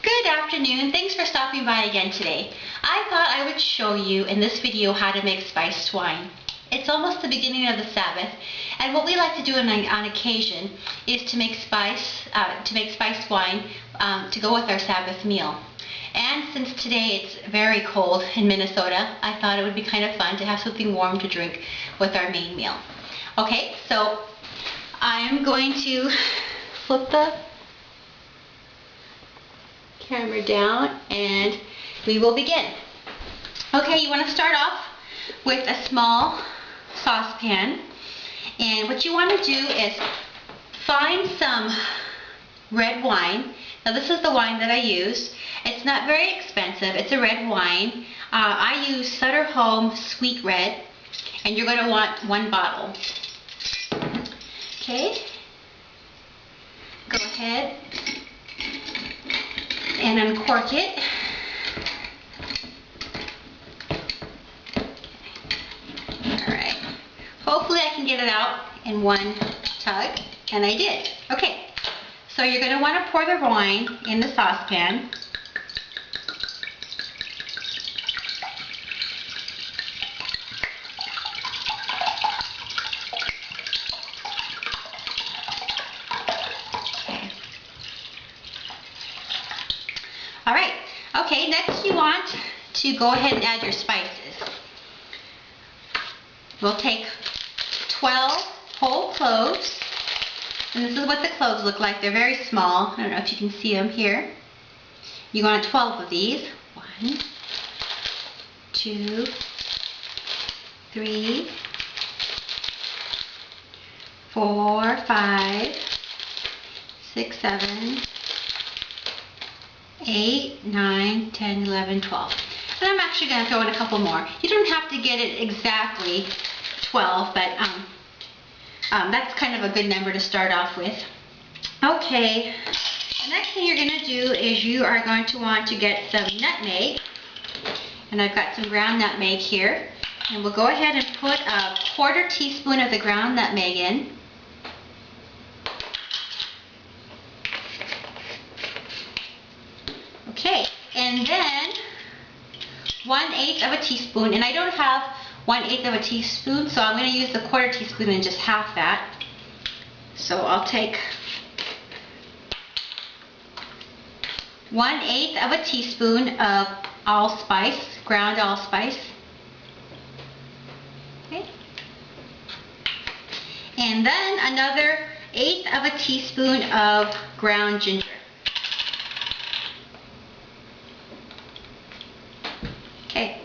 Good afternoon. Thanks for stopping by again today. I thought I would show you in this video how to make spiced wine. It's almost the beginning of the Sabbath, and what we like to do on occasion is to make spiced wine to go with our Sabbath meal. And since today it's very cold in Minnesota, I thought it would be kind of fun to have something warm to drink with our main meal. Okay, so I'm going to flip the camera down and we will begin. Okay, you want to start off with a small saucepan, and what you want to do is find some red wine. Now this is the wine that I use. It's not very expensive. It's a red wine. I use Sutter Home Sweet Red, and you're going to want 1 bottle. Okay, go ahead and uncork it. Alright, hopefully I can get it out in one tug, and I did. Okay, so you're going to want to pour the wine in the saucepan. Alright, okay, next you want to go ahead and add your spices. We'll take 12 whole cloves, and this is what the cloves look like. They're very small. I don't know if you can see them here. You want 12 of these. 1, 2, 3, 4, 5, 6, 7, 8, 9, 10, 11, 12. And I'm actually going to throw in a couple more. You don't have to get it exactly 12, but that's kind of a good number to start off with. Okay, the next thing you're going to do is you are going to want to get some nutmeg. And I've got some ground nutmeg here. And we'll go ahead and put a 1/4 teaspoon of the ground nutmeg in. Okay, and then 1/8 of a teaspoon, and I don't have 1/8 of a teaspoon, so I'm going to use the 1/4 teaspoon and just half that. So I'll take 1/8 of a teaspoon of allspice, ground allspice. Okay, and then another 1/8 of a teaspoon of ground ginger. Okay.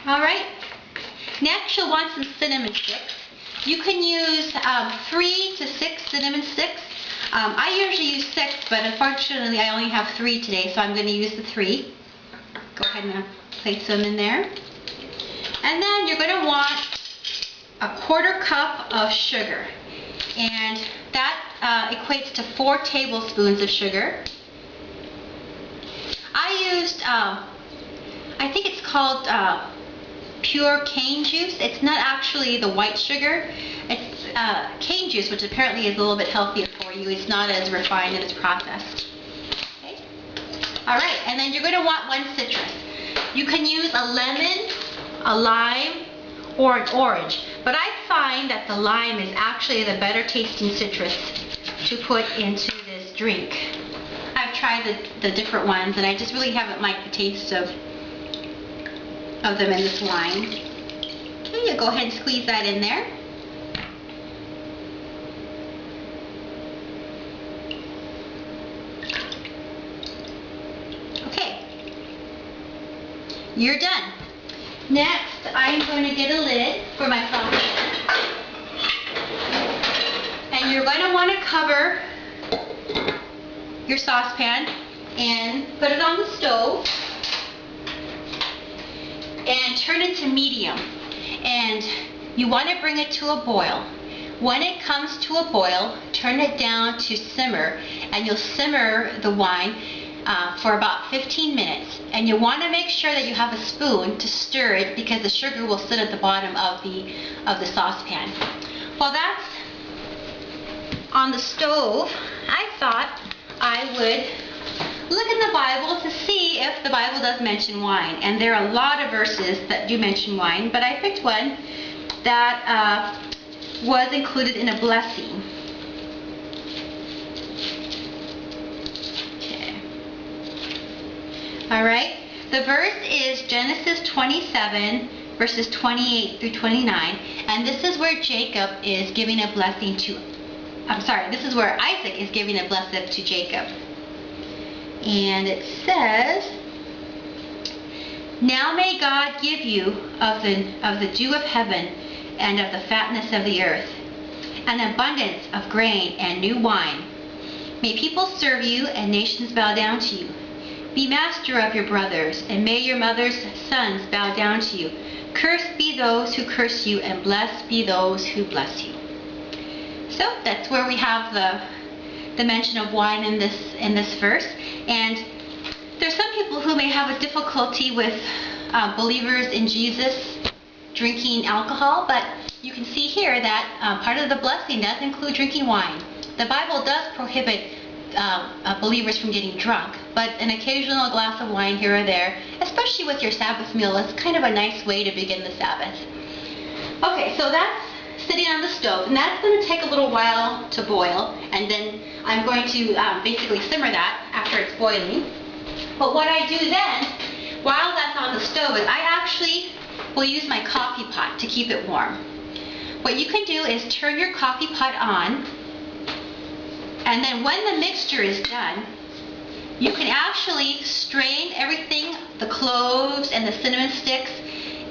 Alright, next you'll want some cinnamon sticks. You can use 3 to 6 cinnamon sticks. I usually use 6, but unfortunately I only have 3 today, so I'm going to use the 3. Go ahead and place them in there. And then you're going to want a 1/4 cup of sugar, and that equates to 4 tablespoons of sugar. I used I think it's called pure cane juice. It's not actually the white sugar. It's cane juice, which apparently is a little bit healthier for you. It's not as refined and as processed. Okay. Alright, and then you're going to want 1 citrus. You can use a lemon, a lime, or an orange. But I find that the lime is actually the better tasting citrus to put into this drink. I've tried the different ones, and I just really haven't liked the taste of them in this wine. Okay, you go ahead and squeeze that in there. Okay, you're done. Next, I'm going to get a lid for my saucepan, and you're going to want to cover your saucepan and put it on the stove and turn it to medium, and you want to bring it to a boil. When it comes to a boil, turn it down to simmer, and you'll simmer the wine for about 15 minutes, and you want to make sure that you have a spoon to stir it, because the sugar will sit at the bottom of the saucepan. While that's on the stove, I thought I would look in the Bible to see if the Bible does mention wine. And there are a lot of verses that do mention wine, but I picked one that was included in a blessing. Okay. All right. The verse is Genesis 27, verses 28 through 29, and this is where Jacob is giving a blessing to, this is where Isaac is giving a blessing to Jacob. And it says, "Now may God give you of the dew of heaven and of the fatness of the earth, an abundance of grain and new wine. May people serve you and nations bow down to you. Be master of your brothers, and may your mother's sons bow down to you. Cursed be those who curse you, and blessed be those who bless you." So that's where we have the mention of wine in this verse. And there's some people who may have a difficulty with believers in Jesus drinking alcohol, but you can see here that part of the blessing does include drinking wine. The Bible does prohibit believers from getting drunk, but an occasional glass of wine here or there, especially with your Sabbath meal, is kind of a nice way to begin the Sabbath. Okay, so that's sitting on the stove, and that's going to take a little while to boil, and then I'm going to basically simmer that after it's boiling. But what I do then, while that's on the stove, is I actually will use my coffee pot to keep it warm. What you can do is turn your coffee pot on, and then when the mixture is done, you can actually strain everything, the cloves and the cinnamon sticks,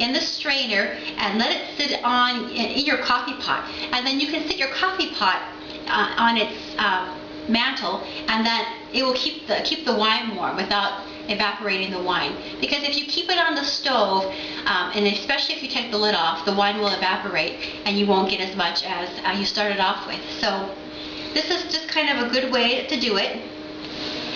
in the strainer and let it sit on in your coffee pot. And then you can sit your coffee pot on its mantle, and then it will keep the wine warm without evaporating the wine. Because if you keep it on the stove, and especially if you take the lid off, the wine will evaporate and you won't get as much as you started off with. So this is just kind of a good way to do it.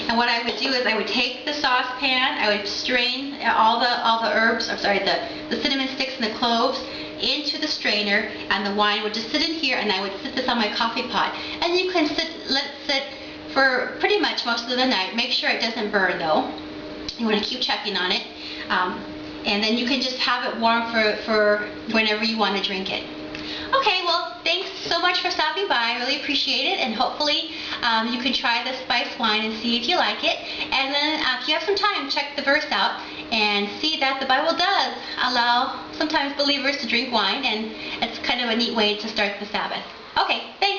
And what I would do is I would take the saucepan, I would strain all the herbs, the cinnamon sticks and the cloves into the strainer, and the wine would just sit in here, and I would sit this on my coffee pot. And you can let it sit for pretty much most of the night. Make sure it doesn't burn though. You want to keep checking on it. And then you can just have it warm for whenever you want to drink it. Okay, well, thanks so much for stopping by. I really appreciate it, and hopefully you can try the spice wine and see if you like it. And then if you have some time, check the verse out and see that the Bible does allow sometimes believers to drink wine, and it's kind of a neat way to start the Sabbath. Okay, thanks.